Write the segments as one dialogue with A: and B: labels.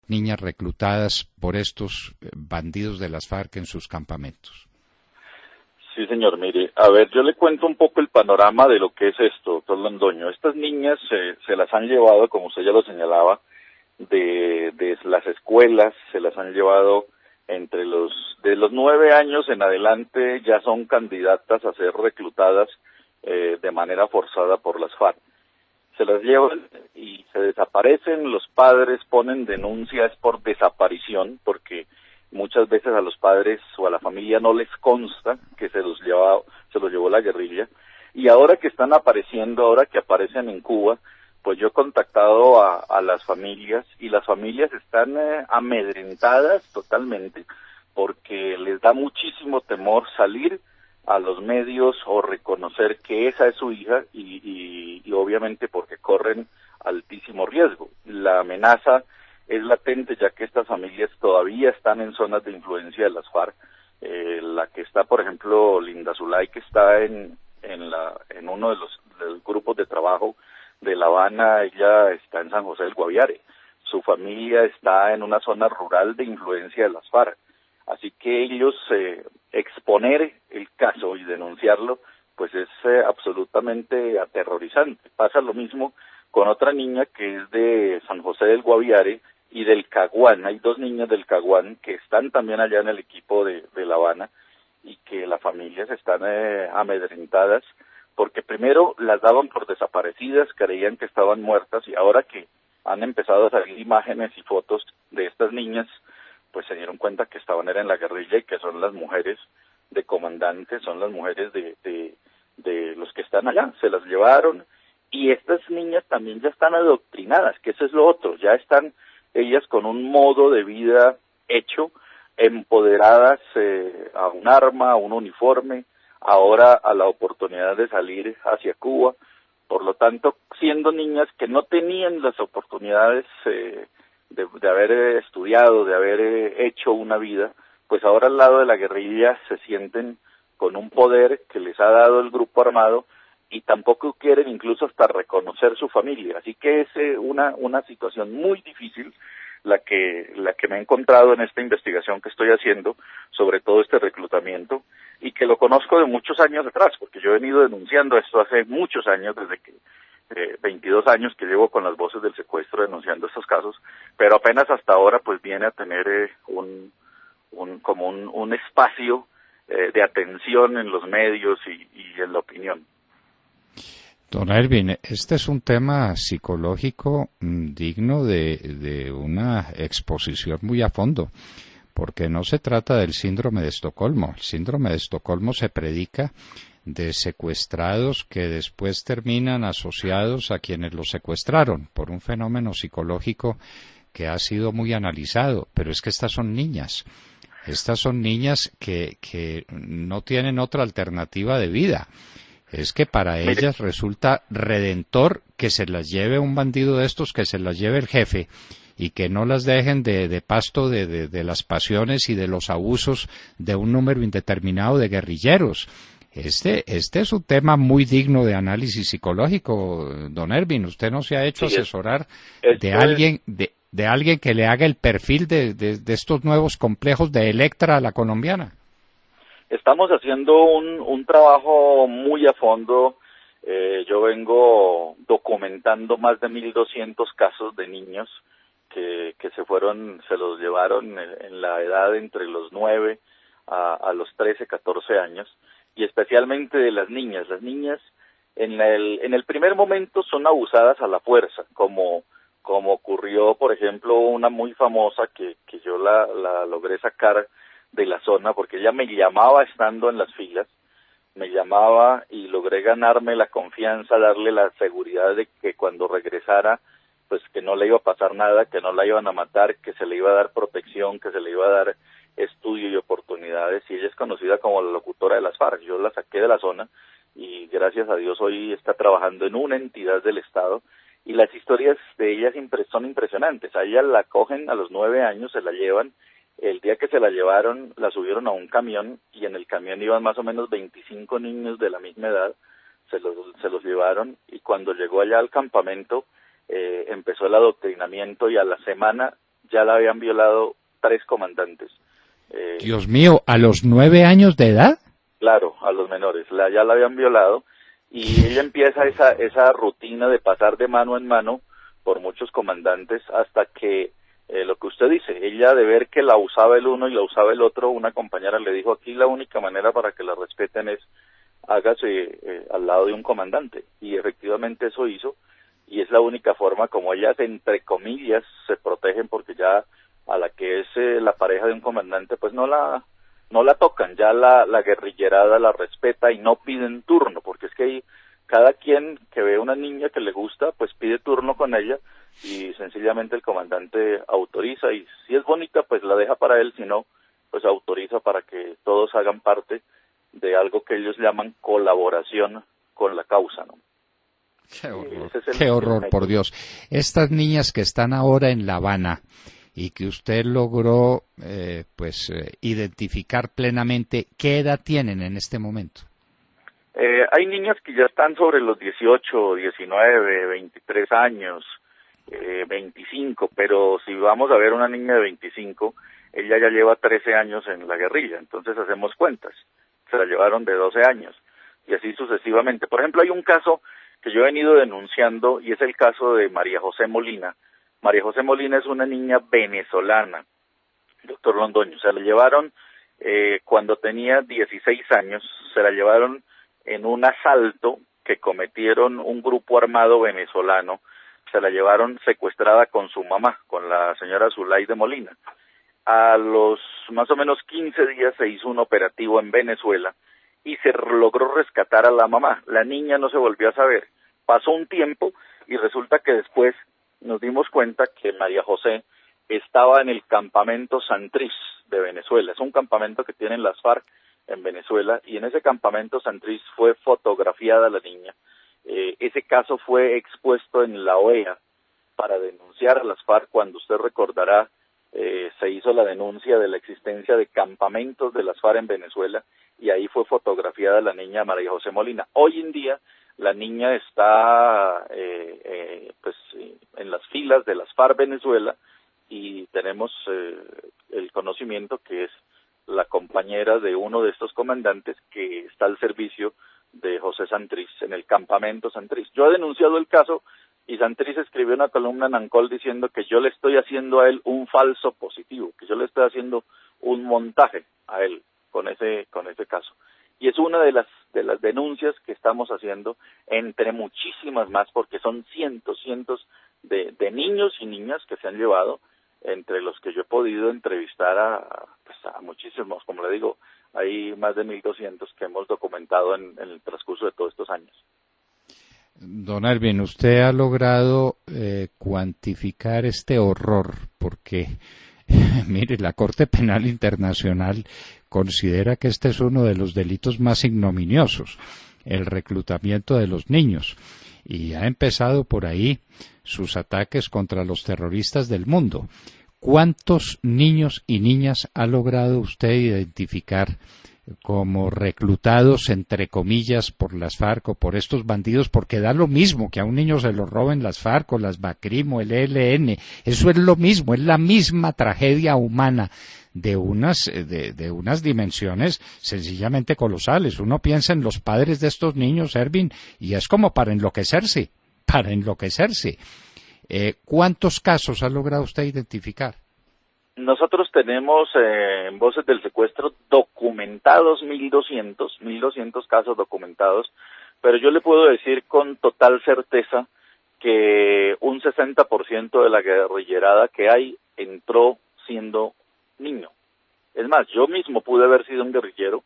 A: niñas reclutadas por estos bandidos de las FARC en sus campamentos?
B: Sí, señor, mire, a ver, yo le cuento un poco el panorama de lo que es esto, doctor Londoño. Estas niñas se las han llevado, como usted ya lo señalaba, de las escuelas, se las han llevado de los 9 años en adelante, ya son candidatas a ser reclutadas de manera forzada por las FARC. Se las llevan y se desaparecen, los padres ponen denuncias por desaparición, porque muchas veces a los padres o a la familia no les consta que se los llevó la guerrilla, y ahora que están apareciendo, ahora que aparecen en Cuba, pues yo he contactado a las familias, y las familias están amedrentadas totalmente, porque les da muchísimo temor salir a los medios o reconocer que esa es su hija, y obviamente porque corren altísimo riesgo. La amenaza es latente, ya que estas familias todavía están en zonas de influencia de las FARC. La que está, por ejemplo, Linda Zulay, que está en uno de los grupos de trabajo de La Habana, ella está en San José del Guaviare. Su familia está en una zona rural de influencia de las FARC. Así que ellos exponer el caso y denunciarlo, pues es absolutamente aterrorizante. Pasa lo mismo con otra niña que es de San José del Guaviare y del Caguán. Hay 2 niñas del Caguán que están también allá en el equipo de La Habana, y que las familias están amedrentadas, porque primero las daban por desaparecidas, creían que estaban muertas, y ahora que han empezado a salir imágenes y fotos de estas niñas, pues se dieron cuenta que estaban en la guerrilla, y que son las mujeres de comandantes, son las mujeres de los que están allá. Se las llevaron, y estas niñas también ya están adoctrinadas, que eso es lo otro, ya están ellas con un modo de vida hecho, empoderadas a un arma, a un uniforme, ahora a la oportunidad de salir hacia Cuba. Por lo tanto, siendo niñas que no tenían las oportunidades de haber estudiado, de haber hecho una vida, pues ahora al lado de la guerrilla se sienten con un poder que les ha dado el grupo armado, y tampoco quieren incluso hasta reconocer su familia. Así que es una situación muy difícil la que me he encontrado en esta investigación que estoy haciendo sobre todo este reclutamiento, y que lo conozco de muchos años atrás, porque yo he venido denunciando esto hace muchos años, desde que 22 años que llevo con las voces del secuestro denunciando estos casos, pero apenas hasta ahora pues viene a tener un espacio de atención en los medios y en la opinión.
A: Don Ervin, este es un tema psicológico digno de una exposición muy a fondo, porque no se trata del síndrome de Estocolmo. El síndrome de Estocolmo se predica de secuestrados que después terminan asociados a quienes los secuestraron por un fenómeno psicológico que ha sido muy analizado, pero es que estas son niñas que no tienen otra alternativa de vida. Es que para ellas resulta redentor que se las lleve un bandido de estos, que se las lleve el jefe, y que no las dejen de pasto de las pasiones y de los abusos de un número indeterminado de guerrilleros. Este es un tema muy digno de análisis psicológico, don Ervin. ¿Usted no se ha hecho asesorar de alguien que le haga el perfil de estos nuevos complejos de Electra a la colombiana?
B: Estamos haciendo un trabajo muy a fondo. Yo vengo documentando más de 1.200 casos de niños que se los llevaron en la edad entre los 9 a los 13, 14 años, y especialmente de las niñas. Las niñas en el primer momento son abusadas a la fuerza, como ocurrió, por ejemplo, una muy famosa que yo la logré sacar de la zona, porque ella me llamaba estando en las filas, me llamaba y logré ganarme la confianza, darle la seguridad de que cuando regresara, pues que no le iba a pasar nada, que no la iban a matar, que se le iba a dar protección, que se le iba a dar estudio y oportunidades, y ella es conocida como la locutora de las FARC. Yo la saqué de la zona y gracias a Dios hoy está trabajando en una entidad del Estado, y las historias de ella son impresionantes. A ella la cogen a los 9 años, se la llevan. El día que se la llevaron, la subieron a un camión, y en el camión iban más o menos 25 niños de la misma edad. Se los llevaron, y cuando llegó allá al campamento, empezó el adoctrinamiento, y a la semana ya la habían violado 3 comandantes.
A: Dios mío, ¿a los 9 años de edad?
B: Claro, a los menores, ya la habían violado, y ella empieza esa rutina de pasar de mano en mano por muchos comandantes hasta que, lo que usted dice, ella de ver que la usaba el uno y la usaba el otro, una compañera le dijo, aquí la única manera para que la respeten es hágase al lado de un comandante, y efectivamente eso hizo, y es la única forma como ellas, entre comillas, se protegen, porque ya a la que es la pareja de un comandante, pues no la tocan, ya la guerrillerada la respeta y no piden turno, porque es que ahí cada quien que ve a una niña que le gusta, pues pide turno con ella, y sencillamente el comandante autoriza, y si es bonita, pues la deja para él, si no, pues autoriza para que todos hagan parte de algo que ellos llaman colaboración con la causa, ¿no?
A: Qué horror, por Dios. Estas niñas que están ahora en La Habana y que usted logró identificar plenamente, ¿qué edad tienen en este momento?
B: Hay niñas que ya están sobre los 18, 19, 23 años, 25, pero si vamos a ver una niña de 25, ella ya lleva 13 años en la guerrilla, entonces hacemos cuentas, se la llevaron de 12 años, y así sucesivamente. Por ejemplo, hay un caso que yo he venido denunciando, y es el caso de María José Molina. María José Molina es una niña venezolana, doctor Londoño, se la llevaron cuando tenía 16 años, se la llevaron en un asalto que cometieron un grupo armado venezolano, se la llevaron secuestrada con su mamá, con la señora Zulaide Molina. A los más o menos 15 días se hizo un operativo en Venezuela y se logró rescatar a la mamá. La niña no se volvió a saber. Pasó un tiempo y resulta que después nos dimos cuenta que María José estaba en el campamento Santrich de Venezuela. Es un campamento que tienen las FARC en Venezuela, y en ese campamento Santrich fue fotografiada la niña. Ese caso fue expuesto en la OEA para denunciar a las FARC. Cuando usted recordará, se hizo la denuncia de la existencia de campamentos de las FARC en Venezuela, y ahí fue fotografiada la niña María José Molina. Hoy en día la niña está en las filas de las FARC Venezuela, y tenemos el conocimiento que es la compañera de uno de estos comandantes que está al servicio de José Santrich en el campamento Santrich. Yo he denunciado el caso, y Santrich escribió una columna en Ancol diciendo que yo le estoy haciendo a él un falso positivo, que yo le estoy haciendo un montaje a él con ese caso. Y es una de las denuncias que estamos haciendo, entre muchísimas más, porque son cientos de niños y niñas que se han llevado, entre los que yo he podido entrevistar a muchísimos. Como le digo, hay más de 1.200 que hemos documentado en el transcurso de todos estos años.
A: Don Erwin, usted ha logrado cuantificar este horror, porque, mire, la Corte Penal Internacional considera que este es uno de los delitos más ignominiosos, el reclutamiento de los niños, y ha empezado por ahí sus ataques contra los terroristas del mundo. ¿Cuántos niños y niñas ha logrado usted identificar como reclutados, entre comillas, por las FARC o por estos bandidos? Porque da lo mismo que a un niño se lo roben las FARC o las BACRIM o el ELN. Eso es lo mismo, es la misma tragedia humana de unas dimensiones sencillamente colosales. Uno piensa en los padres de estos niños, Erwin, y es como para enloquecerse. ¿Cuántos casos ha logrado usted identificar?
B: Nosotros tenemos en Voces del Secuestro documentados 1.200 casos documentados, pero yo le puedo decir con total certeza que un 60% de la guerrillerada que hay entró siendo niño. Es más, yo mismo pude haber sido un guerrillero.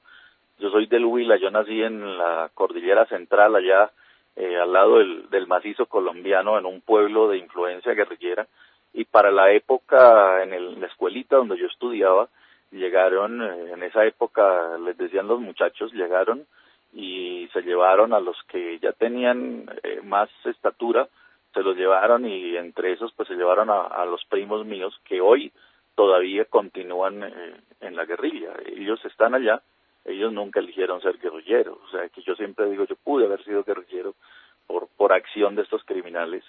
B: Yo soy del Huila, yo nací en la Cordillera Central, allá al lado del macizo colombiano, en un pueblo de influencia guerrillera, y para la época, en la escuelita donde yo estudiaba, llegaron, en esa época les decían los muchachos, llegaron y se llevaron a los que ya tenían más estatura, se los llevaron, y entre esos pues se llevaron a los primos míos que hoy todavía continúan en la guerrilla. Ellos están allá, ellos nunca eligieron ser guerrilleros, o sea que yo siempre digo, yo pude haber sido guerrillero por acción de estos criminales,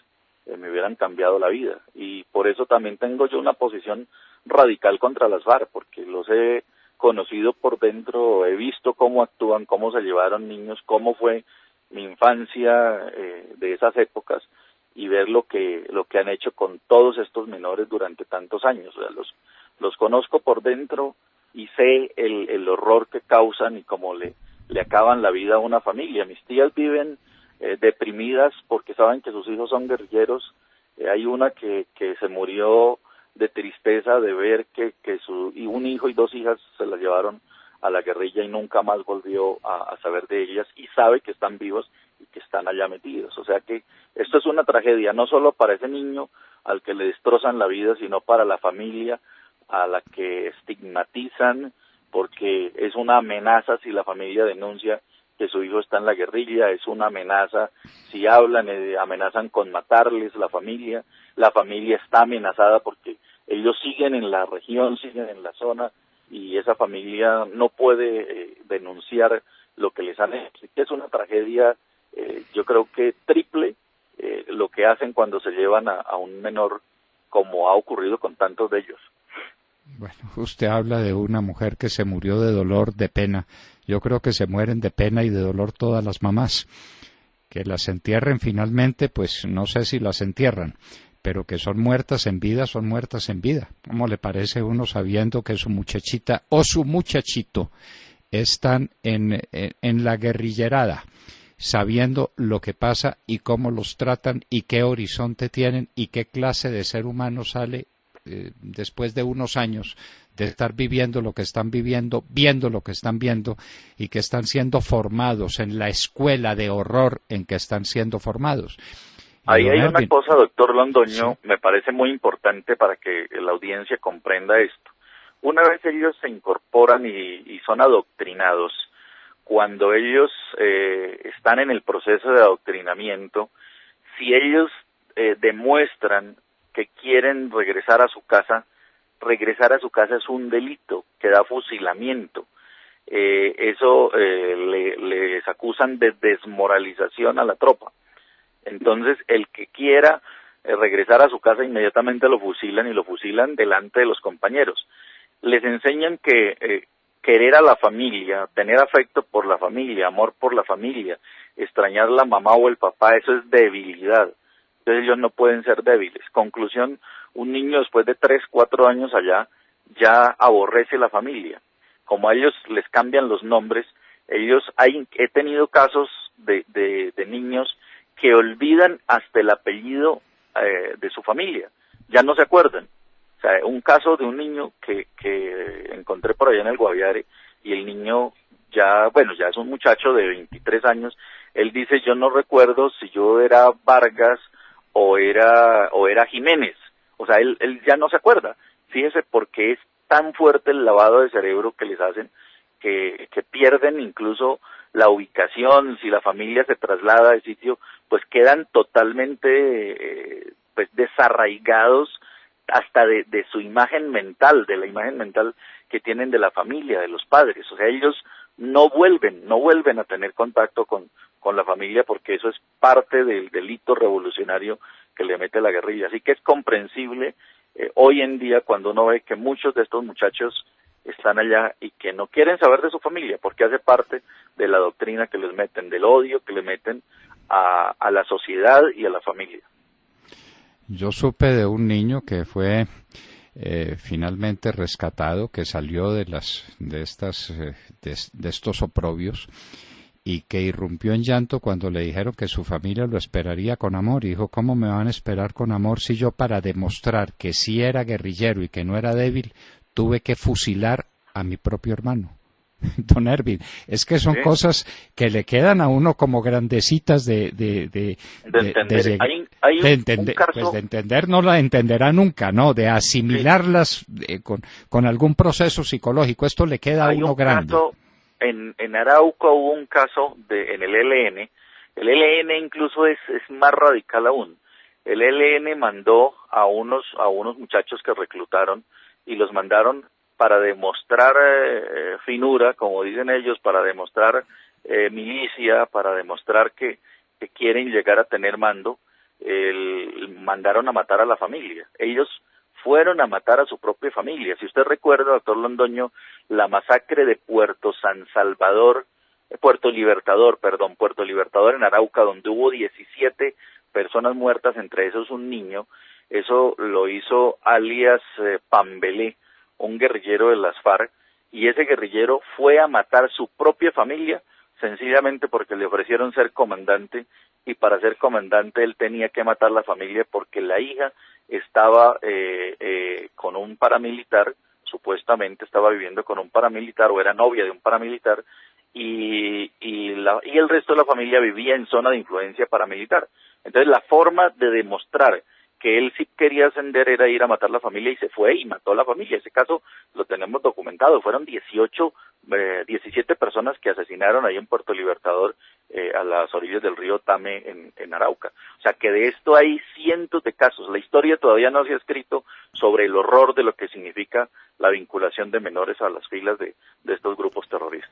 B: me hubieran cambiado la vida. Y por eso también tengo yo una posición radical contra las FARC, porque los he conocido por dentro, he visto cómo actúan, cómo se llevaron niños, cómo fue mi infancia de esas épocas, y ver lo que han hecho con todos estos menores durante tantos años. O sea, los conozco por dentro y sé el horror que causan y cómo le acaban la vida a una familia. Mis tías viven deprimidas porque saben que sus hijos son guerrilleros. Hay una que se murió de tristeza de ver que un hijo y dos hijas se las llevaron a la guerrilla y nunca más volvió a saber de ellas, y sabe que están vivos y que están allá metidos. O sea que esto es una tragedia, no solo para ese niño al que le destrozan la vida, sino para la familia a la que estigmatizan, porque es una amenaza si la familia denuncia que su hijo está en la guerrilla, es una amenaza si hablan, amenazan con matarles la familia está amenazada porque ellos siguen en la región, siguen en la zona, y esa familia no puede denunciar lo que les han hecho. Es una tragedia, yo creo que triple, lo que hacen cuando se llevan a un menor, como ha ocurrido con tantos de ellos.
A: Bueno, usted habla de una mujer que se murió de dolor, de pena. Yo creo que se mueren de pena y de dolor todas las mamás. Que las entierren finalmente, pues no sé si las entierran, pero que son muertas en vida, son muertas en vida. ¿Cómo le parece uno sabiendo que su muchachita o su muchachito están en la guerrillerada, sabiendo lo que pasa y cómo los tratan y qué horizonte tienen y qué clase de ser humano sale después de unos años de estar viviendo lo que están viviendo, viendo lo que están viendo, y que están siendo formados en la escuela de horror en que están siendo formados?
B: Ahí hay una cosa, doctor Londoño, sí, me parece muy importante para que la audiencia comprenda esto. Una vez ellos se incorporan y son adoctrinados, cuando ellos están en el proceso de adoctrinamiento, si ellos demuestran que quieren regresar a su casa es un delito que da fusilamiento. Eso les acusan de desmoralización a la tropa. Entonces, el que quiera regresar a su casa, inmediatamente lo fusilan, y lo fusilan delante de los compañeros. Les enseñan que querer a la familia, tener afecto por la familia, amor por la familia, extrañar la mamá o el papá, eso es debilidad. Entonces ellos no pueden ser débiles. Conclusión, un niño después de 3, 4 años allá ya aborrece la familia. Como a ellos les cambian los nombres, he tenido casos de niños que olvidan hasta el apellido de su familia, ya no se acuerdan. O sea, un caso de un niño que encontré por allá en el Guaviare, y el niño ya es un muchacho de 23 años, él dice: yo no recuerdo si yo era Vargas o era Jiménez. O sea, él ya no se acuerda. Fíjese, porque es tan fuerte el lavado de cerebro que les hacen, que pierden incluso la ubicación. Si la familia se traslada de sitio, pues quedan totalmente desarraigados hasta de su imagen mental, de la imagen mental que tienen de la familia, de los padres. O sea, ellos no vuelven a tener contacto con la familia, porque eso es parte del delito revolucionario que le mete la guerrilla. Así que es comprensible hoy en día cuando uno ve que muchos de estos muchachos están allá y que no quieren saber de su familia, porque hace parte de la doctrina que les meten, del odio que le meten a la sociedad y a la familia.
A: Yo supe de un niño que fue finalmente rescatado, que salió de estos oprobios, y que irrumpió en llanto cuando le dijeron que su familia lo esperaría con amor. Y dijo: ¿cómo me van a esperar con amor si yo, para demostrar que sí era guerrillero y que no era débil, tuve que fusilar a mi propio hermano? Don Ervin, es que son cosas que le quedan a uno como grandecitas de entender. Pues de entender no la entenderá nunca, ¿no? De asimilarlas con algún proceso psicológico. Esto le queda a uno grande.
B: En Arauca hubo un caso en el ELN. El ELN incluso es más radical aún. El ELN mandó a unos muchachos que reclutaron, y los mandaron para demostrar finura, como dicen ellos, para demostrar milicia, para demostrar que quieren llegar a tener mando. mandaron a matar a la familia. Ellos fueron a matar a su propia familia. Si usted recuerda, doctor Londoño, la masacre de Puerto Libertador en Arauca, donde hubo 17 personas muertas, entre esos un niño, eso lo hizo alias Pambelé, un guerrillero de las FARC, y ese guerrillero fue a matar su propia familia, sencillamente porque le ofrecieron ser comandante, y para ser comandante él tenía que matar a la familia porque la hija estaba con un paramilitar, supuestamente estaba viviendo con un paramilitar o era novia de un paramilitar, y el resto de la familia vivía en zona de influencia paramilitar. Entonces la forma de demostrar que él sí quería ascender era ir a matar a la familia, y se fue y mató a la familia. Ese caso lo tenemos documentado. Fueron 17 personas que asesinaron ahí en Puerto Libertador, a las orillas del río Tame en Arauca. O sea que de esto hay cientos de casos. La historia todavía no se ha escrito sobre el horror de lo que significa la vinculación de menores a las filas de estos grupos terroristas.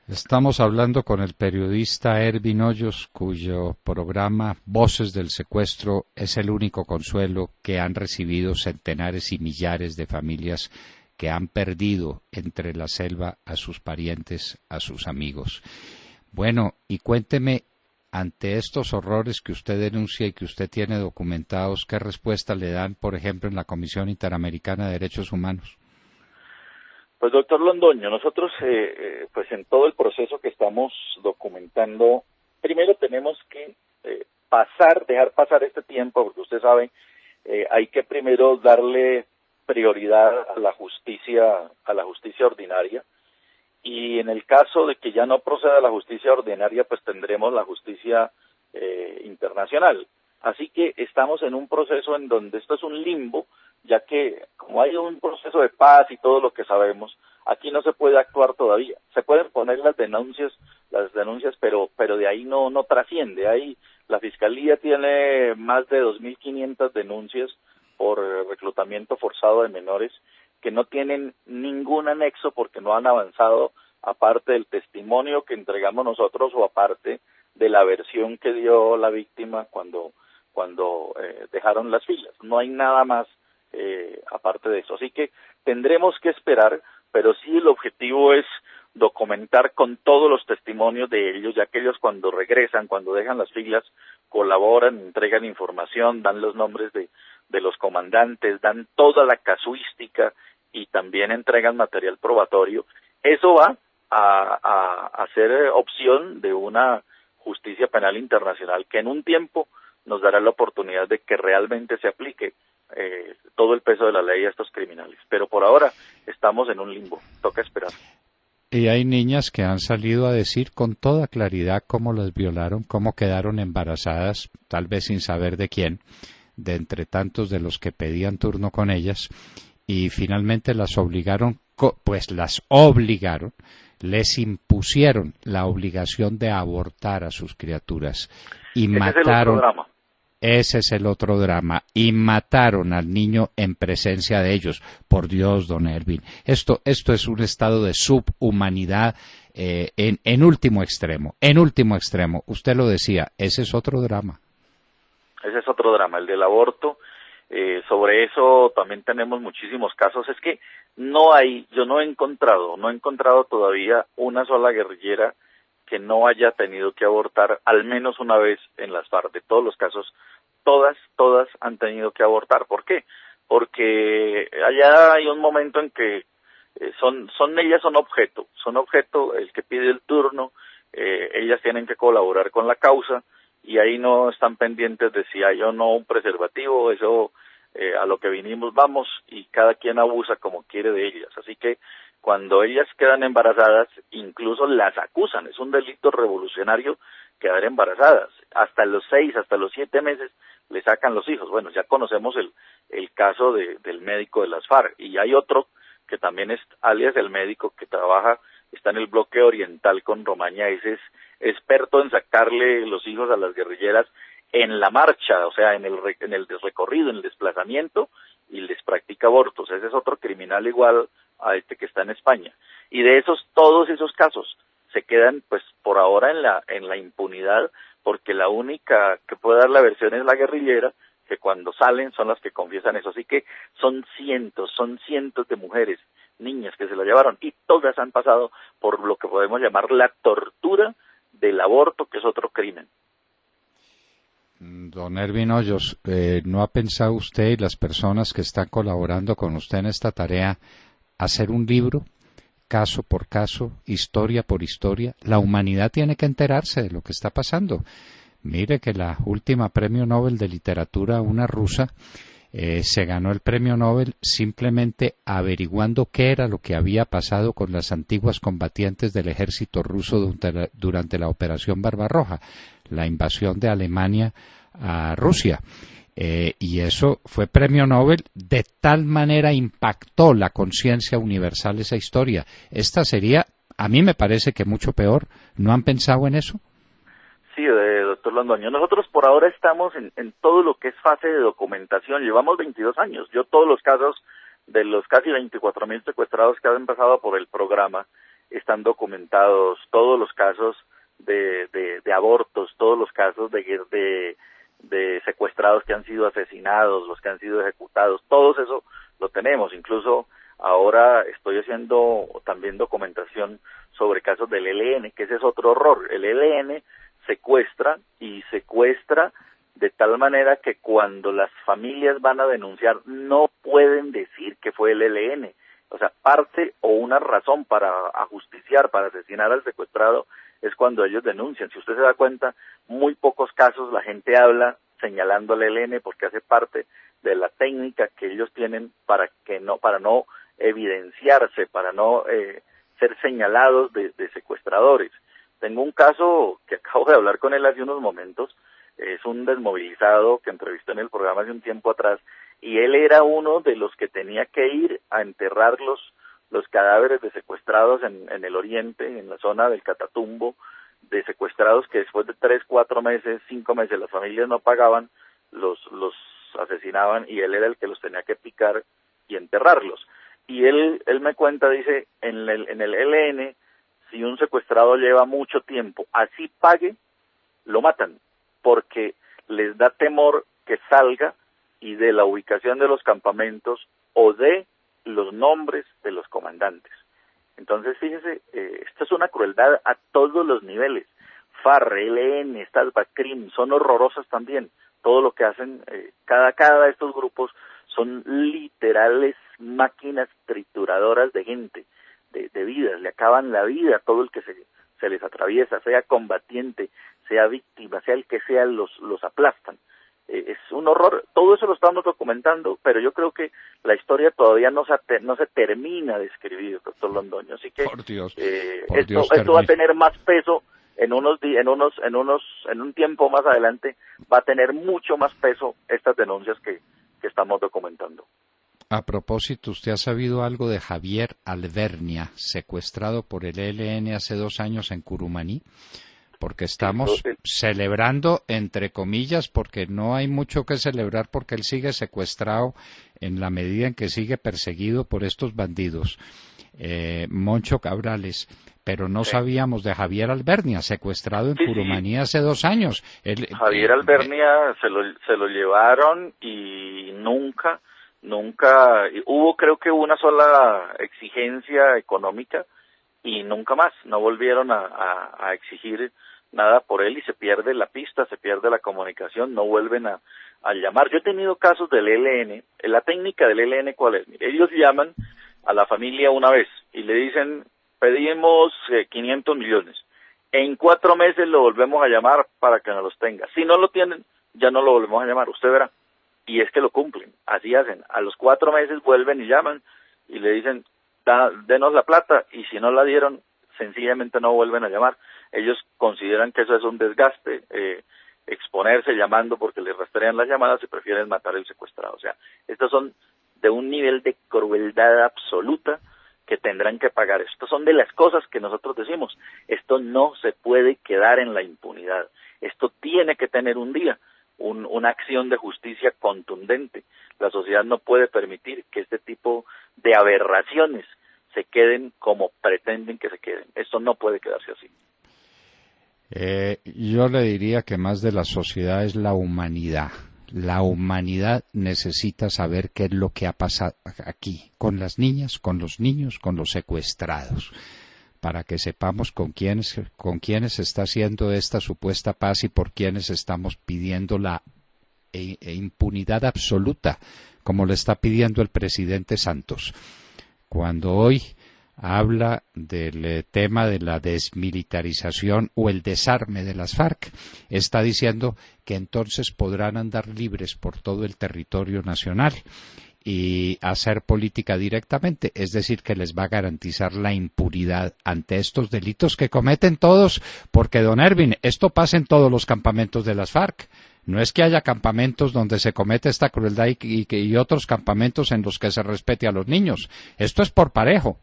A: Estamos hablando con el periodista Ervin Hoyos, cuyo programa Voces del Secuestro es el único consuelo que han recibido centenares y millares de familias que han perdido entre la selva a sus parientes, a sus amigos. Bueno, y cuénteme, ante estos horrores que usted denuncia y que usted tiene documentados, ¿qué respuesta le dan, por ejemplo, en la Comisión Interamericana de Derechos Humanos?
B: Pues doctor Londoño, nosotros pues en todo el proceso que estamos documentando, primero tenemos que dejar pasar este tiempo, porque usted sabe, hay que primero darle prioridad a la justicia ordinaria, y en el caso de que ya no proceda la justicia ordinaria, pues tendremos la justicia internacional. Así que estamos en un proceso en donde esto es un limbo, ya que como hay un proceso de paz y todo lo que sabemos, aquí no se puede actuar todavía. Se pueden poner las denuncias, pero de ahí no trasciende. Ahí la Fiscalía tiene más de 2.500 denuncias por reclutamiento forzado de menores que no tienen ningún anexo porque no han avanzado, aparte del testimonio que entregamos nosotros o aparte de la versión que dio la víctima cuando dejaron las filas. No hay nada más aparte de eso. Así que tendremos que esperar, pero sí el objetivo es documentar con todos los testimonios de ellos, ya que ellos cuando regresan, cuando dejan las filas, colaboran, entregan información, dan los nombres de los comandantes, dan toda la casuística y también entregan material probatorio. Eso va a ser opción de una justicia penal internacional que en un tiempo nos dará la oportunidad de que realmente se aplique todo el peso de la ley a estos criminales. Pero por ahora estamos en un limbo, toca esperar.
A: Y hay niñas que han salido a decir con toda claridad cómo las violaron, cómo quedaron embarazadas, tal vez sin saber de quién, de entre tantos de los que pedían turno con ellas, y finalmente las obligaron, les impusieron la obligación de abortar a sus criaturas y mataron. Ese es el otro drama. Y mataron al niño en presencia de ellos. Por Dios, don Ervin. Esto es un estado de subhumanidad en último extremo. En último extremo. Usted lo decía, ese es otro drama.
B: Ese es otro drama, el del aborto. Sobre eso también tenemos muchísimos casos. Es que yo no he encontrado todavía una sola guerrillera que no haya tenido que abortar al menos una vez en las FARC. De todos los casos, todas han tenido que abortar. ¿Por qué? Porque allá hay un momento en que ellas son objeto, el que pide el turno, ellas tienen que colaborar con la causa, y ahí no están pendientes de si hay o no un preservativo. Eso a lo que vinimos vamos, y cada quien abusa como quiere de ellas. Así que cuando ellas quedan embarazadas, incluso las acusan. Es un delito revolucionario quedar embarazadas. Hasta los 6, hasta los 7 meses le sacan los hijos. Bueno, ya conocemos el caso del médico de las FARC, y hay otro que también es alias el médico que está en el bloque oriental con Romaña. Ese es experto en sacarle los hijos a las guerrilleras en la marcha, o sea, en el recorrido, en el desplazamiento, y les practica abortos. Ese es otro criminal igual a este que está en España. Y de todos esos casos se quedan pues por ahora en la impunidad, porque la única que puede dar la versión es la guerrillera, que cuando salen son las que confiesan eso. Así que son cientos de mujeres, niñas que se lo llevaron, y todas han pasado por lo que podemos llamar la tortura del aborto, que es otro crimen.
A: Don Ervin Hoyos, ¿no ha pensado usted y las personas que están colaborando con usted en esta tarea hacer un libro, caso por caso, historia por historia? La humanidad tiene que enterarse de lo que está pasando. Mire que la última premio Nobel de literatura, una rusa, se ganó el premio Nobel simplemente averiguando qué era lo que había pasado con las antiguas combatientes del ejército ruso durante la Operación Barbarroja, la invasión de Alemania a Rusia. Y eso fue premio Nobel, de tal manera impactó la conciencia universal esa historia. Esta sería, a mí me parece que mucho peor. ¿No han pensado en eso?
B: Sí, doctor Londoño. Nosotros por ahora estamos en todo lo que es fase de documentación. Llevamos 22 años. Yo todos los casos de los casi 24.000 secuestrados que han pasado por el programa están documentados. Todos los casos de abortos, todos los casos de secuestrados que han sido asesinados, los que han sido ejecutados, todo eso lo tenemos. Incluso ahora estoy haciendo también documentación sobre casos del ELN, que ese es otro horror. El ELN secuestra de tal manera que cuando las familias van a denunciar no pueden decir que fue el ELN. O sea, parte o una razón para ajusticiar, para asesinar al secuestrado es cuando ellos denuncian. Si usted se da cuenta, muy pocos casos la gente habla señalando al ELN porque hace parte de la técnica que ellos tienen para no evidenciarse, para no ser señalados de secuestradores. Tengo un caso que acabo de hablar con él hace unos momentos, es un desmovilizado que entrevisté en el programa hace un tiempo atrás, y él era uno de los que tenía que ir a enterrar los cadáveres de secuestrados en el oriente, en la zona del Catatumbo, de secuestrados que después de 3, 4 meses, 5 meses, las familias no pagaban, los asesinaban, y él era el que los tenía que picar y enterrarlos. Y él me cuenta, dice, en el ELN, si un secuestrado lleva mucho tiempo, así pague, lo matan, porque les da temor que salga y de la ubicación de los campamentos o de los nombres de los comandantes. Entonces, fíjese, esto es una crueldad a todos los niveles. FARC, ELN, estas BACRIM, son horrorosas también. Todo lo que hacen, cada de estos grupos son literales máquinas trituradoras de gente, de vidas, le acaban la vida a todo el que se les atraviesa, sea combatiente, sea víctima, sea el que sea, los aplastan. Es un horror. Todo eso lo estamos documentando, pero yo creo que la historia todavía no se termina de escribir, doctor Londoño. Así que
A: Por Dios,
B: esto va a tener más peso en un tiempo más adelante, va a tener mucho más peso estas denuncias que estamos documentando.
A: A propósito, ¿usted ha sabido algo de Javier Albernia, secuestrado por el ELN hace 2 años en Curumaní? Porque estamos celebrando, entre comillas, porque no hay mucho que celebrar porque él sigue secuestrado en la medida en que sigue perseguido por estos bandidos. Moncho Cabrales, pero no sabíamos de Javier Albernia, secuestrado en Curumaní hace 2 años.
B: Javier Albernia se lo llevaron y nunca hubo, creo que una sola exigencia económica y nunca más, no volvieron a exigir nada por él y se pierde la pista, se pierde la comunicación, no vuelven a llamar. Yo he tenido casos del ELN, la técnica del ELN, ¿cuál es? Ellos llaman a la familia una vez y le dicen, pedimos 500 millones, en 4 meses lo volvemos a llamar para que nos los tenga. Si no lo tienen, ya no lo volvemos a llamar, usted verá. Y es que lo cumplen, así hacen. A los 4 meses vuelven y llaman y le dicen, denos la plata, y si no la dieron, sencillamente no vuelven a llamar. Ellos consideran que eso es un desgaste, exponerse llamando porque les rastrean las llamadas y prefieren matar al secuestrado. O sea, estos son de un nivel de crueldad absoluta que tendrán que pagar. Estas son de las cosas que nosotros decimos. Esto no se puede quedar en la impunidad. Esto tiene que tener un día una acción de justicia contundente. La sociedad no puede permitir que este tipo de aberraciones se queden como pretenden que se queden. Esto no puede quedarse así.
A: Yo le diría que más de la sociedad es la humanidad. La humanidad necesita saber qué es lo que ha pasado aquí, con las niñas, con los niños, con los secuestrados, para que sepamos con quiénes se está haciendo esta supuesta paz y por quiénes estamos pidiendo la impunidad absoluta, como le está pidiendo el presidente Santos. Cuando hoy habla del tema de la desmilitarización o el desarme de las FARC, está diciendo que entonces podrán andar libres por todo el territorio nacional y hacer política directamente, es decir, que les va a garantizar la impunidad ante estos delitos que cometen todos, porque, don Ervin, esto pasa en todos los campamentos de las FARC. No es que haya campamentos donde se comete esta crueldad y otros campamentos en los que se respete a los niños. Esto es por parejo.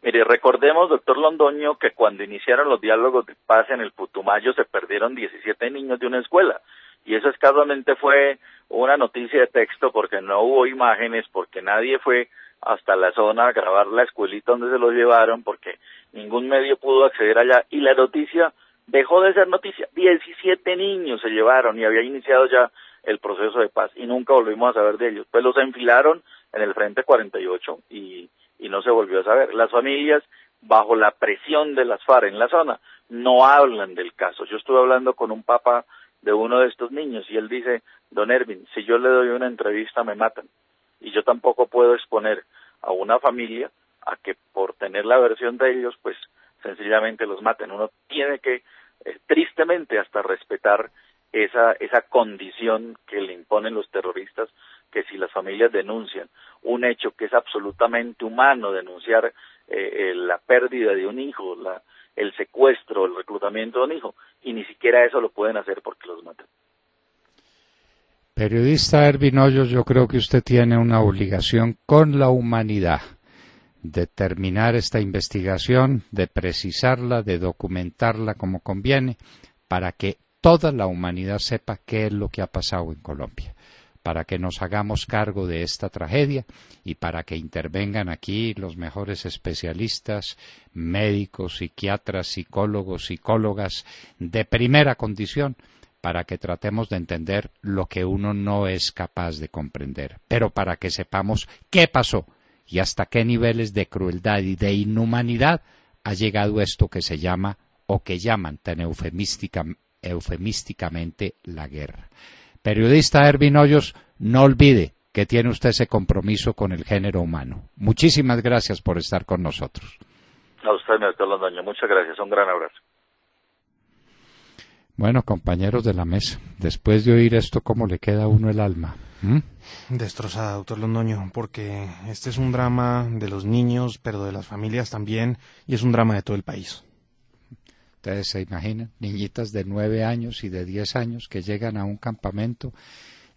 B: Mire, recordemos, doctor Londoño, que cuando iniciaron los diálogos de paz en el Putumayo se perdieron 17 niños de una escuela. Y eso escasamente fue una noticia de texto porque no hubo imágenes, porque nadie fue hasta la zona a grabar la escuelita donde se los llevaron, porque ningún medio pudo acceder allá. Y la noticia dejó de ser noticia. 17 niños se llevaron y había iniciado ya el proceso de paz y nunca volvimos a saber de ellos. Pues los enfilaron en el Frente 48 y no se volvió a saber. Las familias, bajo la presión de las FARC en la zona, no hablan del caso. Yo estuve hablando con un papá de uno de estos niños y él dice, don Ervin, si yo le doy una entrevista me matan y yo tampoco puedo exponer a una familia a que por tener la versión de ellos, pues sencillamente los maten. Uno tiene que, tristemente, hasta respetar esa condición que le imponen los terroristas, que si las familias denuncian un hecho que es absolutamente humano, denunciar la pérdida de un hijo, el secuestro, el reclutamiento de un hijo, y ni siquiera eso lo pueden hacer porque los matan.
A: Periodista Ervin Hoyos, yo creo que usted tiene una obligación con la humanidad de terminar esta investigación, de precisarla, de documentarla como conviene, para que toda la humanidad sepa qué es lo que ha pasado en Colombia, para que nos hagamos cargo de esta tragedia y para que intervengan aquí los mejores especialistas, médicos, psiquiatras, psicólogos, psicólogas de primera condición, para que tratemos de entender lo que uno no es capaz de comprender, pero para que sepamos qué pasó y hasta qué niveles de crueldad y de inhumanidad ha llegado esto que se llama, o que llaman tan eufemísticamente, la guerra. Periodista Ervin Hoyos, no olvide que tiene usted ese compromiso con el género humano. Muchísimas gracias por estar con nosotros.
B: A usted, doctor Londoño, muchas gracias, un gran abrazo.
A: Bueno, compañeros de la mesa, después de oír esto, ¿cómo le queda a uno el alma?
C: Destrozada, doctor Londoño, porque este es un drama de los niños, pero de las familias también, y es un drama de todo el país.
A: Ustedes se imaginan, niñitas de 9 años y de 10 años que llegan a un campamento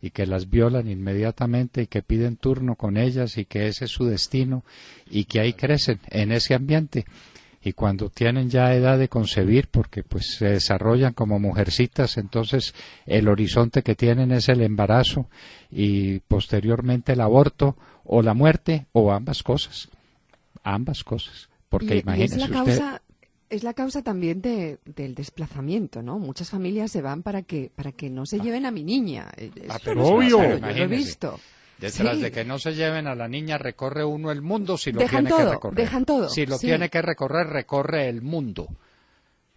A: y que las violan inmediatamente y que piden turno con ellas y que ese es su destino y que ahí crecen en ese ambiente. Y cuando tienen ya edad de concebir, porque pues se desarrollan como mujercitas, entonces el horizonte que tienen es el embarazo y posteriormente el aborto o la muerte o ambas cosas. Ambas cosas. Porque imagínese usted...
D: Es la causa también del desplazamiento, ¿no? Muchas familias se van para que no se lleven a mi niña.
C: Pero obvio.
D: Yo lo he visto.
A: Detrás de que no se lleven a la niña, recorre uno el mundo si lo
D: dejan
A: tiene
D: todo,
A: que recorrer.
D: Dejan todo.
A: Si lo tiene que recorrer, recorre el mundo.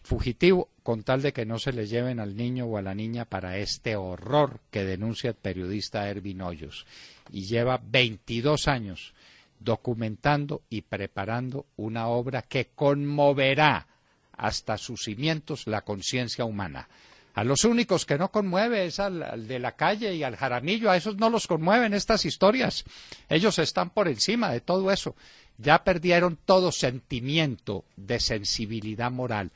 A: Fugitivo, con tal de que no se le lleven al niño o a la niña para este horror que denuncia el periodista Ervin Hoyos. Y lleva 22 años documentando y preparando una obra que conmoverá hasta sus cimientos la conciencia humana. A los únicos que no conmueve es al de la calle y al Jaramillo, a esos no los conmueven estas historias. Ellos están por encima de todo eso. Ya perdieron todo sentimiento de sensibilidad moral.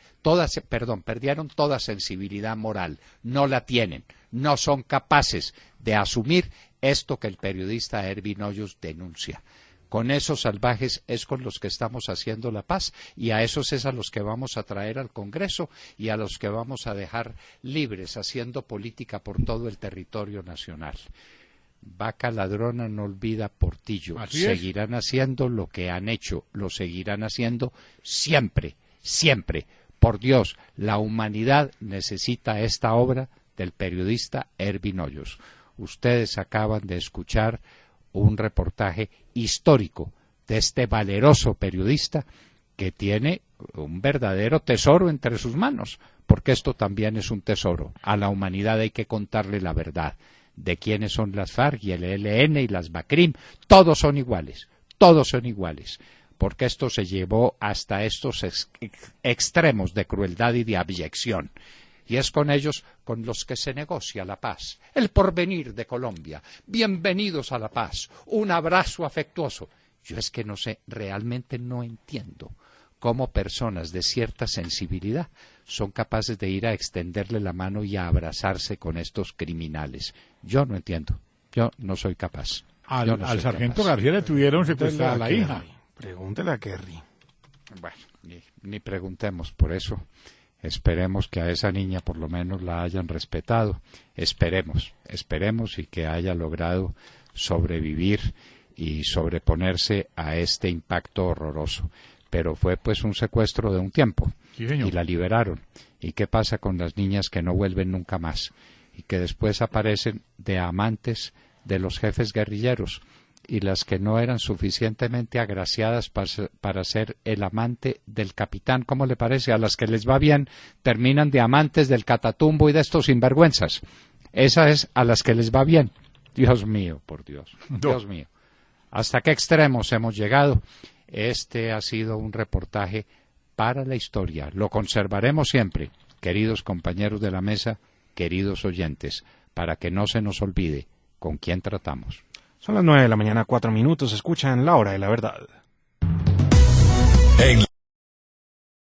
A: Perdieron toda sensibilidad moral. No la tienen. No son capaces de asumir esto que el periodista Ervin Hoyos denuncia. Con esos salvajes es con los que estamos haciendo la paz y a esos es a los que vamos a traer al Congreso y a los que vamos a dejar libres haciendo política por todo el territorio nacional. Vaca ladrona no olvida portillo. Seguirán haciendo lo que han hecho, lo seguirán haciendo siempre, siempre, Por Dios, la humanidad necesita esta obra del periodista Ervin Hoyos. Ustedes acaban de escuchar un reportaje histórico de este valeroso periodista que tiene un verdadero tesoro entre sus manos, porque esto también es un tesoro. A la humanidad hay que contarle la verdad de quiénes son las FARC y el ELN y las BACRIM. Todos son iguales, porque esto se llevó hasta estos extremos de crueldad y de abyección. Y es con ellos con los que se negocia la paz, el porvenir de Colombia. Bienvenidos a la paz, un abrazo afectuoso. Yo es que no sé, realmente no entiendo cómo personas de cierta sensibilidad son capaces de ir a extenderle la mano y a abrazarse con estos criminales. Yo no entiendo, yo no soy capaz.
E: Al sargento García le tuvieron secuestrada a la hija.
C: Pregúntele a Kerry.
A: Bueno, ni preguntemos por eso. Esperemos que a esa niña por lo menos la hayan respetado. Esperemos y que haya logrado sobrevivir y sobreponerse a este impacto horroroso. Pero fue pues un secuestro de un tiempo.
E: Sí, señor.
A: Y la liberaron. ¿Y qué pasa con las niñas que no vuelven nunca más? Y que después aparecen de amantes de los jefes guerrilleros, y las que no eran suficientemente agraciadas para ser el amante del capitán, ¿cómo le parece? A las que les va bien terminan de amantes del Catatumbo y de estos sinvergüenzas. Esa es a las que les va bien. Dios mío, por Dios.
E: No.
A: Dios mío. ¿Hasta qué extremos hemos llegado? Este ha sido un reportaje para la historia. Lo conservaremos siempre, queridos compañeros de la mesa, queridos oyentes, para que no se nos olvide con quién tratamos.
C: Son las 9 de la mañana, 4 minutos. Escuchan La Hora de la Verdad.